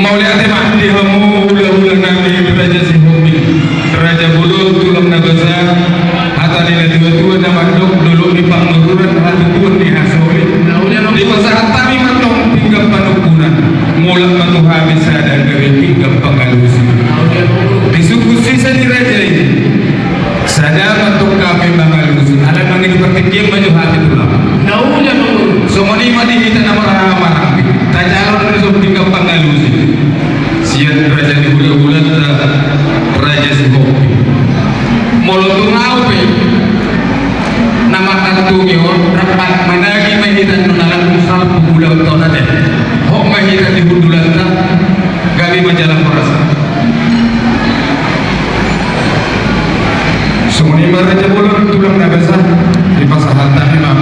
Mauliate mati hamu ulah-ulah nabi Raja Sihobi Raja Bulu tulang nabasa hatani na tua-tua na mandok dulu di panggururan hatu tuan di hasoli di masa hatami mandok pinggap panukunan mulak matu habis ada dari pinggap pangalusi di suku sisa di raja ini sada matu kami pangalusi ada mangin pertikian maju hati tulang somoni madi kita nama marah-marah tajalon dari suku pinggap pangalusi sian raja di bulan-bulan Raja Sihobi molotung aupe nama kantungion rapat managi mahitan nunalan usal pugulau tonade hok mahitan di budulanta gabi majalah perasa sumuni Raja Bulan tulang nabasa di pasahatan imam